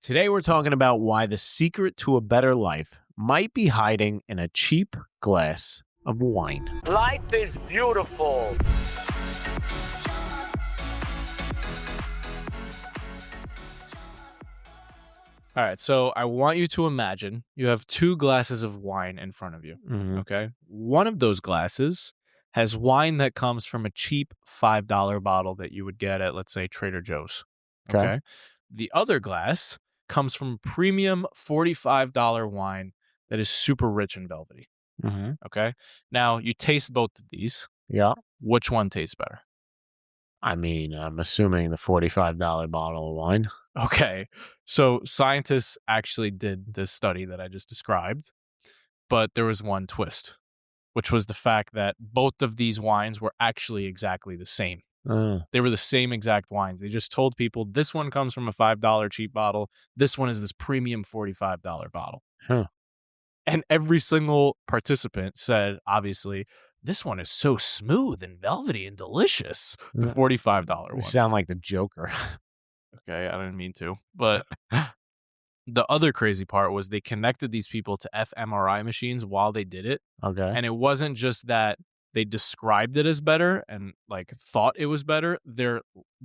Today we're talking about why the secret to a better life might be hiding in a cheap glass of wine. Life is beautiful. All right, so I want you to imagine you have two glasses of wine in front of you, okay? One of those glasses has wine that comes from a cheap $5 bottle that you would get at, let's say, Trader Joe's, okay? The other glass comes from premium $45 wine that is super rich and velvety, okay? Now, you taste both of these. Yeah. Which one tastes better? I mean, I'm assuming the $45 bottle of wine. Okay, so scientists actually did this study that I just described, but there was one twist, which was the fact that both of these wines were actually exactly the same. They were the same exact wines. They just told people this one comes from a $5 cheap bottle. This one is this premium $45 bottle. Huh. And every single participant said, obviously, this one is so smooth and velvety and delicious. The $45 You one. sound like the Joker. Okay, I didn't mean to. But the other crazy part was they connected these people to fMRI machines while they did it. Okay. And it wasn't just that they described it as better and like thought it was better. Their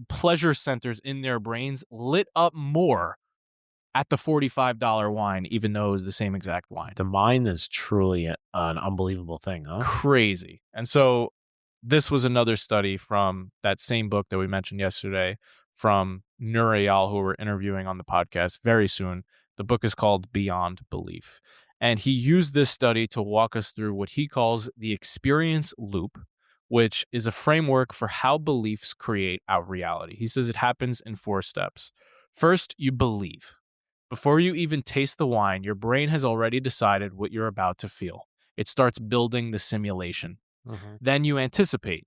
pleasure centers in their brains lit up more at the $45 wine, even though it was the same exact wine. The mind is truly an unbelievable thing, huh? Crazy. And so this was another study from that same book that we mentioned yesterday from Nur Eyal, who we're interviewing on the podcast very soon. The book is called Beyond Belief. And he used this study to walk us through what he calls the experience loop, which is a framework for how beliefs create our reality. He says it happens in 4 steps. First, you believe. Before you even taste the wine, your brain has already decided what you're about to feel. It starts building the simulation. Then you anticipate.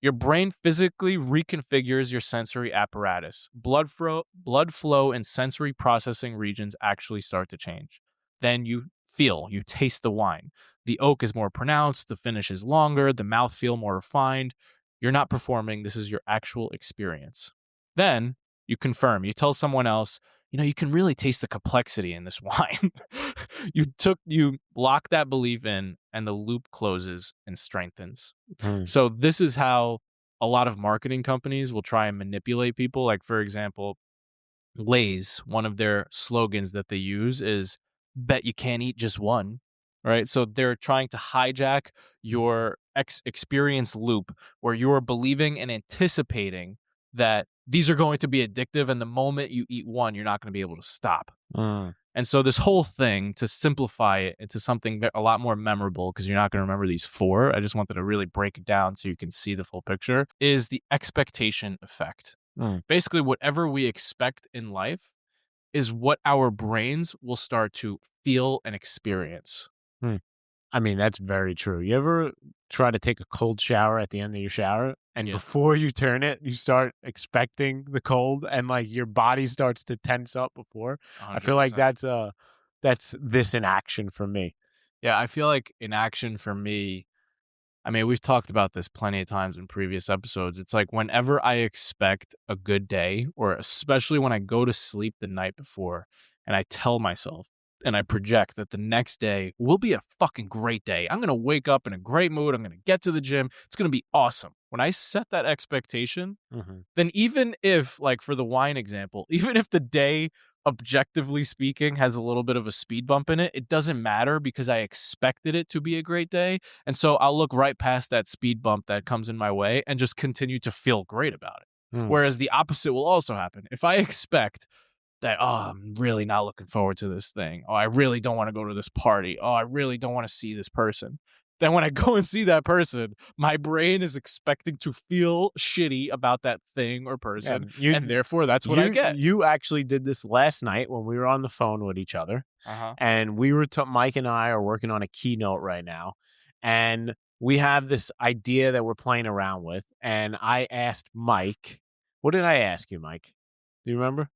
Your brain physically reconfigures your sensory apparatus. Blood flow and sensory processing regions actually start to change. Then you feel, you taste the wine. The oak is more pronounced, the finish is longer, the mouthfeel more refined. You're not performing, this is your actual experience. Then you confirm, you tell someone else, you can really taste the complexity in this wine. You lock that belief in and the loop closes and strengthens. So this is how a lot of marketing companies will try and manipulate people. Like, for example, Lay's, one of their slogans that they use is bet you can't eat just one, right? So they're trying to hijack your experience loop where you're believing and anticipating that these are going to be addictive, and the moment you eat one, you're not going to be able to stop. And so this whole thing, to simplify it into something a lot more memorable, because you're not going to remember these 4, I just wanted to really break it down so you can see the full picture, is the expectation effect. Basically, whatever we expect in life is what our brains will start to feel and experience. I mean, that's very true. You ever try to take a cold shower at the end of your shower, and before you turn it, you start expecting the cold, and like your body starts to tense up before? 100%. I feel like that's this in action for me. Yeah, I feel like in action for me, I mean, we've talked about this plenty of times in previous episodes. It's like whenever I expect a good day, or especially when I go to sleep the night before and I tell myself and I project that the next day will be a fucking great day. I'm going to wake up in a great mood. I'm going to get to the gym. It's going to be awesome. When I set that expectation, then even if, like for the wine example, even if the day, objectively speaking, has a little bit of a speed bump in it, it doesn't matter because I expected it to be a great day. And so I'll look right past that speed bump that comes in my way and just continue to feel great about it. Whereas the opposite will also happen. If I expect that, I'm really not looking forward to this thing. I really don't want to go to this party. I really don't want to see this person. Then when I go and see that person, my brain is expecting to feel shitty about that thing or person. And therefore, that's what I get. You actually did this last night when we were on the phone with each other. And we were, Mike and I are working on a keynote right now. And we have this idea that we're playing around with. And I asked Mike, what did I ask you, Mike? Do you remember?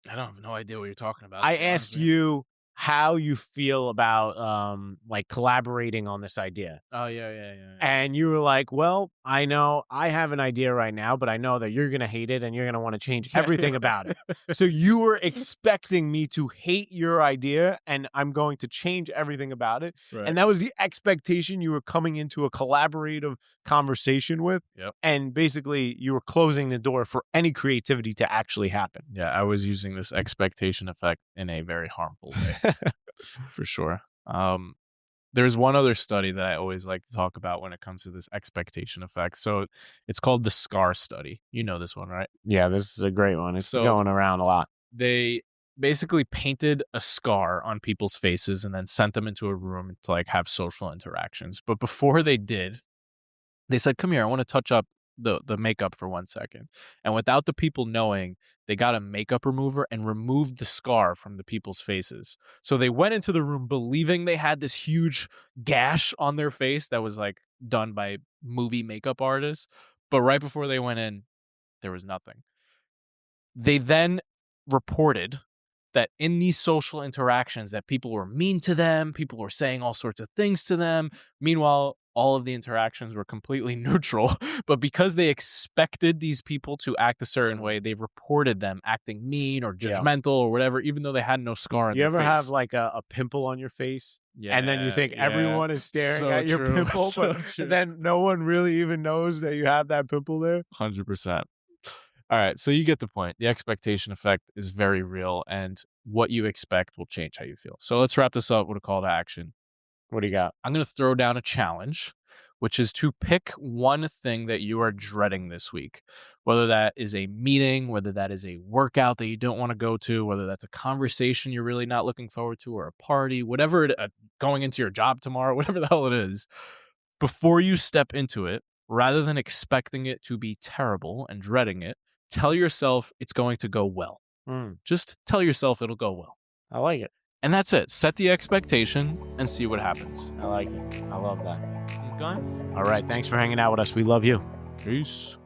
I don't have no idea what you're talking about. I asked you, how you feel about like collaborating on this idea. Oh, yeah. And you were like, well, I know I have an idea right now, but I know that you're going to hate it and you're going to want to change everything about it. So you were expecting me to hate your idea and I'm going to change everything about it. Right. And that was the expectation you were coming into a collaborative conversation with. Yep. And basically you were closing the door for any creativity to actually happen. Yeah, I was using this expectation effect in a very harmful way. For sure. There's one other study that I always like to talk about when it comes to this expectation effect. So it's called the SCAR study. You know this one, right? Yeah, this is a great one. It's going around a lot. They basically painted a scar on people's faces and then sent them into a room to like have social interactions. But before they did, they said, come here, I want to touch up the makeup for 1 second. And without the people knowing, they got a makeup remover and removed the scar from the people's faces. So they went into the room believing they had this huge gash on their face that was like done by movie makeup artists. But right before they went in, there was nothing. They then reported that in these social interactions that people were mean to them, people were saying all sorts of things to them. Meanwhile, all of the interactions were completely neutral, but because they expected these people to act a certain way, they reported them acting mean or judgmental or whatever, even though they had no scar in their face. You ever have like a pimple on your face? Yeah, and then you think everyone is staring at your pimple, but then no one really even knows that you have that pimple there? 100%. All right, so you get the point. The expectation effect is very real, and what you expect will change how you feel. So let's wrap this up with a call to action. What do you got? I'm going to throw down a challenge, which is to pick one thing that you are dreading this week, whether that is a meeting, whether that is a workout that you don't want to go to, whether that's a conversation you're really not looking forward to, or a party, whatever, going into your job tomorrow, whatever the hell it is. Before you step into it, rather than expecting it to be terrible and dreading it, tell yourself it's going to go well. Just tell yourself it'll go well. I like it. And that's it. Set the expectation and see what happens. I like it. I love that. Okay. All right. Thanks for hanging out with us. We love you. Peace.